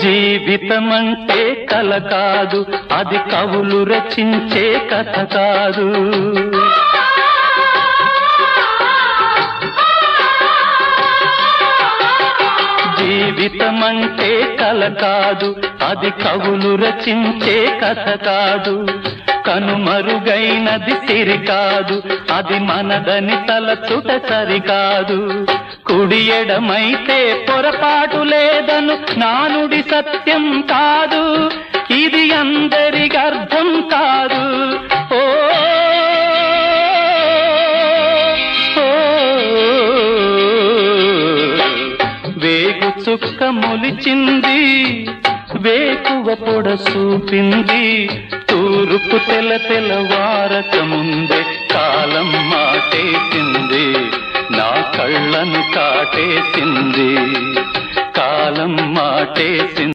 జీవితమంటే కల కాదు, అది కవులు రచించే కథ కాదు. జీవితమంటే కల కాదు, అది కవులు రచించే కథ కాదు. కనుమరుగైనది సిరి కాదు, అది మనదని తలచుట సరికాదు. కుడి ఎడమైతే పొరపాటు లేదను నానుడి సత్యం కాదు, ఇది అందరికి అర్థం కాదు. ఓ వేగు చుక్క మొలిచింది, వేకువ పొడ చూపింది, తూర్పు తెల్లవారక ముందే కాలం మాటేసింది, నా కళ్ళను కాటేసింది, కాలం మాటేసింది.